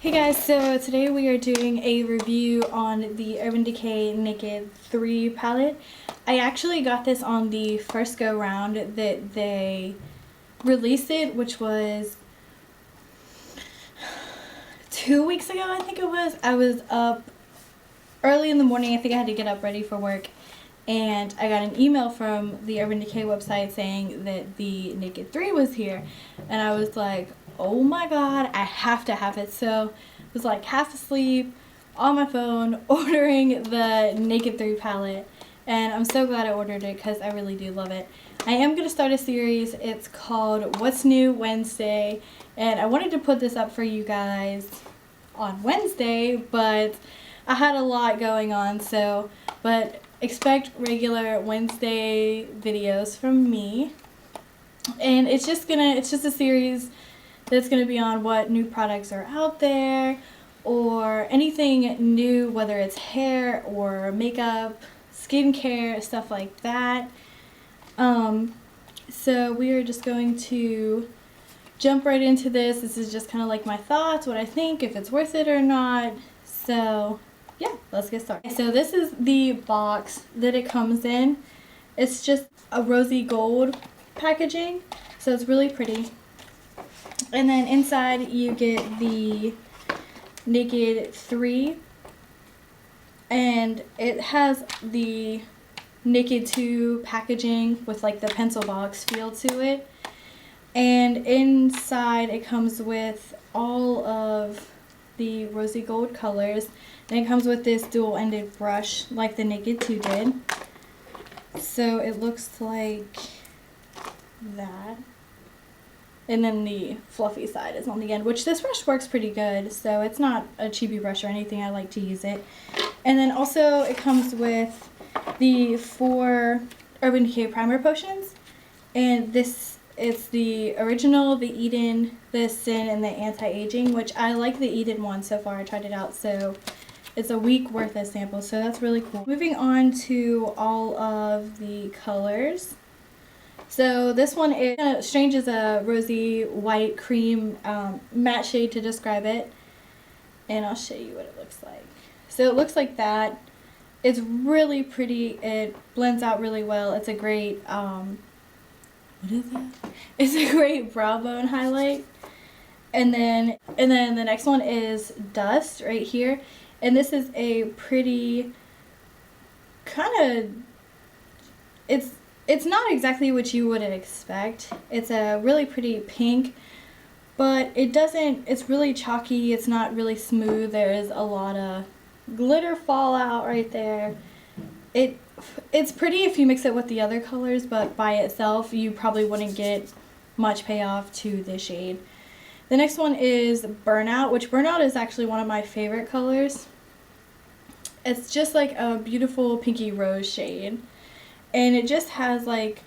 Hey guys, so today we are doing a review on the Urban Decay Naked 3 palette. I actually got this on the first go round that they released it, which was 2 weeks ago, I think it was. I was up early in the morning. I think I had to get up ready for work, and I got an email from the Urban Decay website saying that the Naked 3 was here, and I was like, oh my god, I have to have it. So I was like half asleep on my phone ordering the Naked 3 palette, and I'm so glad I ordered it because I really do love it. I am going to start a series. It's called What's New Wednesday, and I wanted to put this up for you guys on Wednesday, but I had a lot going on, but expect regular Wednesday videos from me. And it's just a series that's going to be on what new products are out there or anything new, whether it's hair or makeup, skincare, stuff like that. So we are just going to jump right into this. This is just kind of like my thoughts, what I think, if it's worth it or not. So yeah, let's get started. So this is the box that it comes in. It's just a rosy gold packaging, so it's really pretty. And then inside you get the Naked 3, and it has the Naked 2 packaging with like the pencil box feel to it. And inside it comes with all of the rosy gold colors, and it comes with this dual-ended brush like the Naked 2 did. So it looks like that. And then the fluffy side is on the end, which this brush works pretty good, so it's not a cheapy brush or anything. I like to use it. And then also it comes with the 4 Urban Decay Primer Potions, and this is the original, the Eden, the Sin, and the Anti-Aging, which I like the Eden one so far. I tried it out, so it's a week worth of samples, so that's really cool. Moving on to all of the colors. So this one is kind of strange as a rosy white cream matte shade to describe it, and I'll show you what it looks like. So it looks like that. It's really pretty. It blends out really well. It's a great what is that? It's a great brow bone highlight. And then the next one is Dust right here, and this is a pretty kind of, it's not exactly what you would expect. It's a really pretty pink, but it's really chalky. It's not really smooth. There is a lot of glitter fallout right there. It's pretty if you mix it with the other colors, but by itself you probably wouldn't get much payoff to this shade. The next one is Burnout, which Burnout is actually one of my favorite colors. It's just like a beautiful pinky rose shade, and it just has like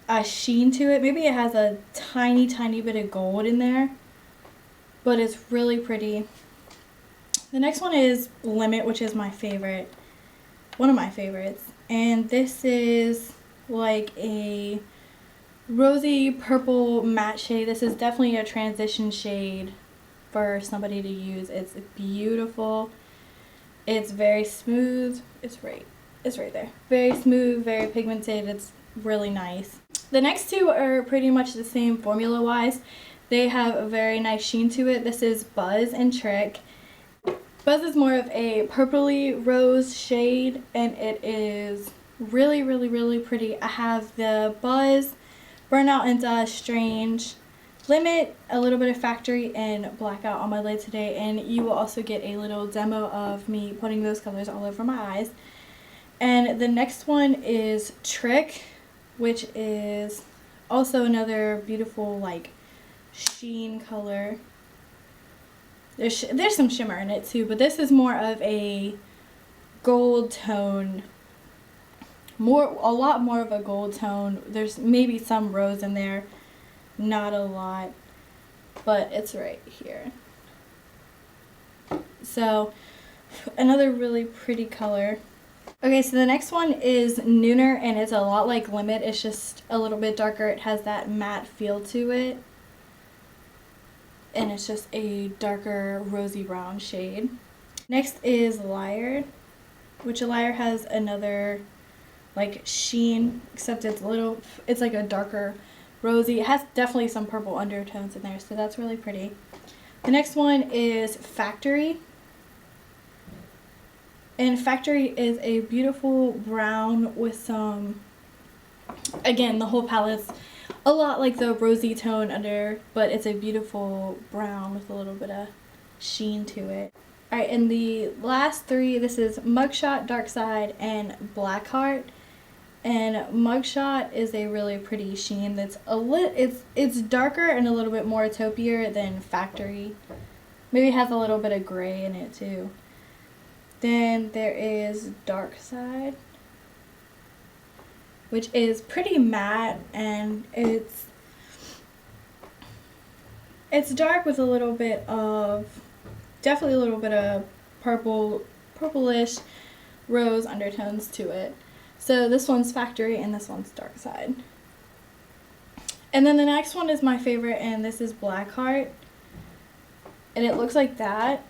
a sheen to it. Maybe it has a tiny bit of gold in there, but it's really pretty. The next one is Limit, which is my favorite, one of my favorites, and this is like a rosy purple matte shade. This is definitely a transition shade for somebody to use. It's beautiful. It's very smooth. It's right there. Very smooth, very pigmented. It's really nice. The next two are pretty much the same formula wise. They have a very nice sheen to it. This is Buzz and Trick. Buzz is more of a purpley rose shade, and it is really pretty. I have the Buzz, Burnout, and Dust, Strange, Limit, a little bit of Factory, and Blackout on my lid today, and you will also get a little demo of me putting those colors all over my eyes. And the next one is Trick, which is also another beautiful like sheen color. There's some shimmer in it too, but this is more of a gold tone, a lot more of a gold tone. There's maybe some rose in there, not a lot, but it's right here. So another really pretty color. Okay, so the next one is Nooner, and it's a lot like Limit. It's just a little bit darker. It has that matte feel to it. and it's just a darker rosy brown shade. Next is Liar, which Liar has another like sheen, except it's like a darker rosy. It has definitely some purple undertones in there, so that's really pretty. The next one is Factory. And Factory is a beautiful brown with some, again, the whole palette's a lot like the rosy tone under, but it's a beautiful brown with a little bit of sheen to it. Alright, and the last three, this is Mugshot, Dark Side, and Blackheart. And Mugshot is a really pretty sheen that's it's darker and a little bit more taupier than Factory. Maybe it has a little bit of gray in it too. Then there is Dark Side, which is pretty matte, and it's dark with a little bit of, definitely a little bit of purplish rose undertones to it. So this one's Factory and this one's Dark Side. And then the next one is my favorite, and this is Blackheart. And it looks like that.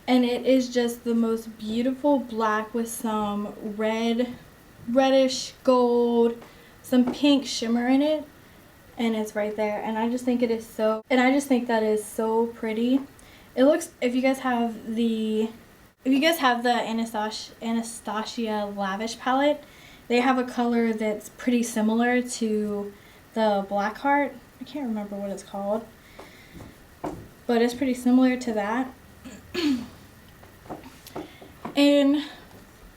And it is just the most beautiful black with some reddish gold, some pink shimmer in it. And it's right there. And I just think that is so pretty. It looks, if you guys have the Anastasia Lavish palette, they have a color that's pretty similar to the Blackheart. I can't remember what it's called, but it's pretty similar to that. And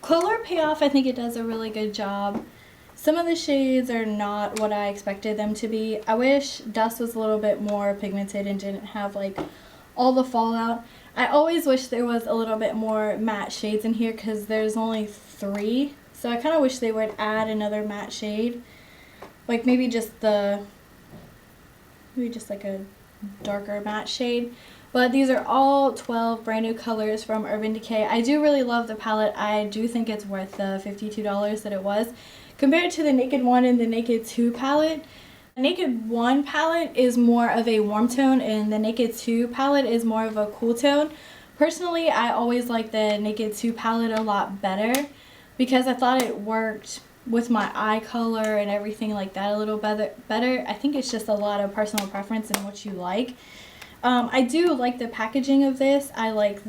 color payoff, I think it does a really good job. Some of the shades are not what I expected them to be. I wish Dust was a little bit more pigmented and didn't have like all the fallout. I always wish there was a little bit more matte shades in here because there's only 3. So I kind of wish they would add another matte shade. Like maybe just like a darker matte shade. But these are all 12 brand new colors from Urban Decay. I do really love the palette. I do think it's worth the $52 that it was. Compared to the Naked 1 and the Naked 2 palette, the Naked 1 palette is more of a warm tone and the Naked 2 palette is more of a cool tone. Personally, I always like the Naked 2 palette a lot better because I thought it worked with my eye color and everything like that a little better. I think it's just a lot of personal preference and what you like. I do like the packaging of this. I like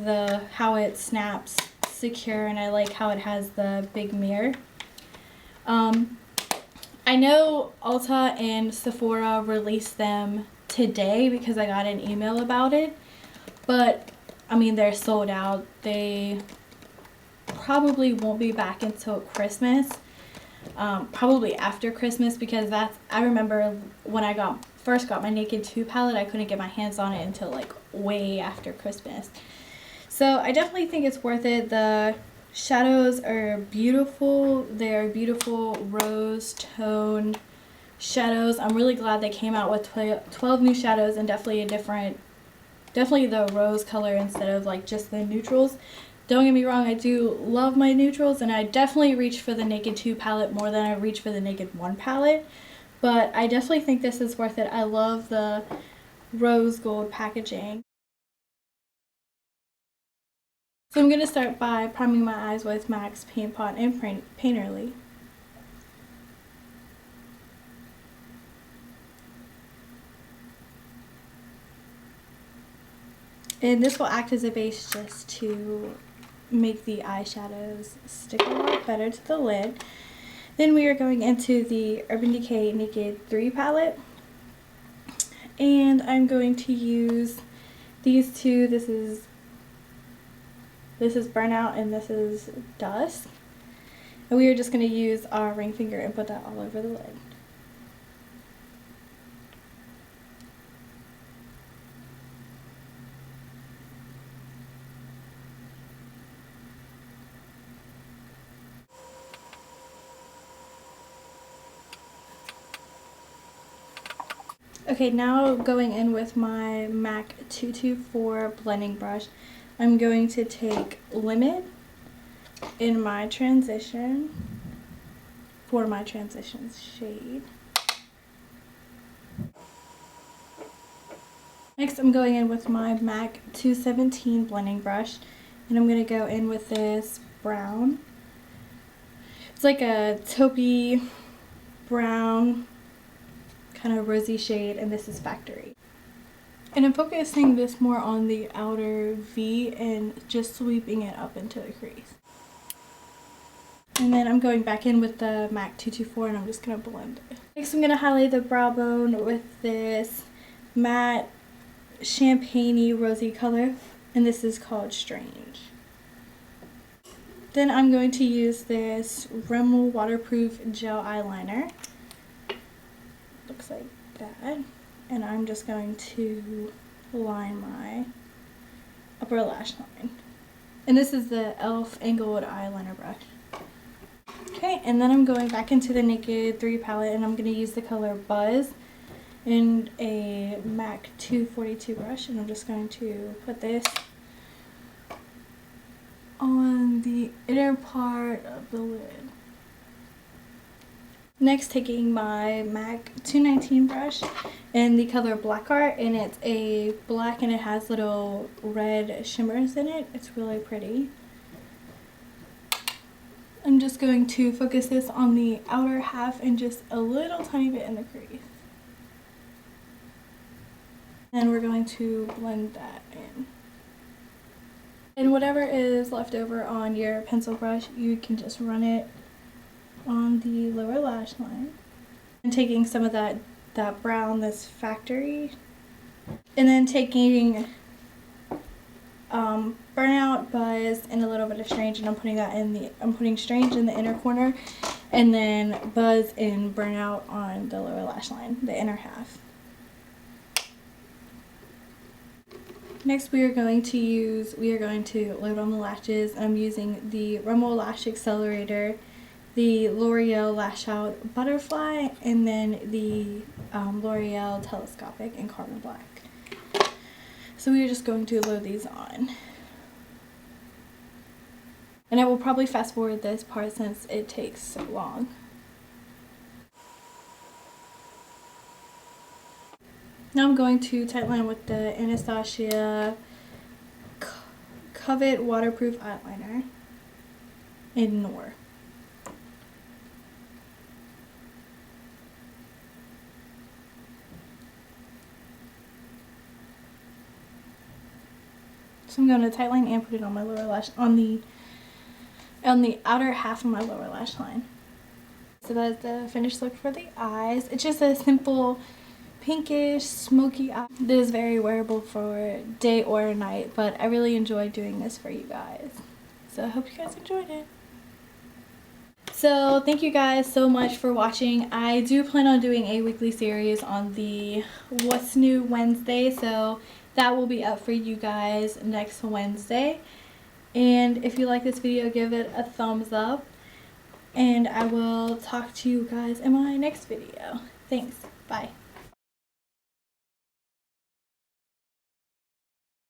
how it snaps secure, and I like how it has the big mirror. I know Ulta and Sephora released them today because I got an email about it, but I mean they're sold out. They probably won't be back until Christmas, probably after Christmas, because I remember when I first got my Naked 2 palette, I couldn't get my hands on it until like way after Christmas. So I definitely think it's worth it. The shadows are beautiful. They're beautiful rose tone shadows. I'm really glad they came out with 12 new shadows and definitely the rose color instead of like just the neutrals. Don't get me wrong, I do love my neutrals, and I definitely reach for the Naked 2 palette more than I reach for the Naked 1 palette. But I definitely think this is worth it. I love the rose gold packaging. So I'm going to start by priming my eyes with MAC's Paint Pot and Painterly. And this will act as a base just to make the eyeshadows stick a lot better to the lid. Then we are going into the Urban Decay Naked 3 palette. And I'm going to use these two. This is Burnout and this is Dusk. And we are just going to use our ring finger and put that all over the lid. Okay, now going in with my MAC 224 blending brush, I'm going to take Limit in my transition for my transitions shade. Next, I'm going in with my MAC 217 blending brush, and I'm going to go in with this brown. It's like a taupey brown, kind of rosy shade, and this is Factory. And I'm focusing this more on the outer V and just sweeping it up into the crease. And then I'm going back in with the MAC 224 and I'm just going to blend it. Next, I'm going to highlight the brow bone with this matte champagne-y rosy color, and this is called Strange. Then I'm going to use this Rimmel waterproof gel eyeliner. Looks like that. And I'm just going to line my upper lash line. And this is the e.l.f. Angled eyeliner brush. Okay, and then I'm going back into the Naked 3 palette and I'm going to use the color Buzz and a MAC 242 brush, and I'm just going to put this on the inner part of the lid. Next, taking my MAC 219 brush in the color Blackheart, and it's a black and it has little red shimmers in it. It's really pretty. I'm just going to focus this on the outer half and just a little tiny bit in the crease. And we're going to blend that in. And whatever is left over on your pencil brush, you can just run it on the lower lash line. And taking some of that brown, this Factory, and then taking Burnout, Buzz, and a little bit of Strange, and I'm putting Strange in the inner corner, and then Buzz and Burnout on the lower lash line, the inner half. Next, we are going to load on the lashes. I'm using the Rimmel Lash Accelerator, the L'Oreal Lash Out Butterfly, and then the L'Oreal Telescopic in Carbon Black. So we are just going to load these on. And I will probably fast forward this part since it takes so long. Now I'm going to tightline with the Anastasia Covet Waterproof Eyeliner in Noir. So I'm going to tightline and put it on my lower lash, on the outer half of my lower lash line. So that's the finished look for the eyes. It's just a simple pinkish, smoky eye. This is very wearable for day or night, but I really enjoyed doing this for you guys. So I hope you guys enjoyed it. So thank you guys so much for watching. I do plan on doing a weekly series on the What's New Wednesday, so that will be up for you guys next Wednesday. And if you like this video, give it a thumbs up. And I will talk to you guys in my next video. Thanks. Bye.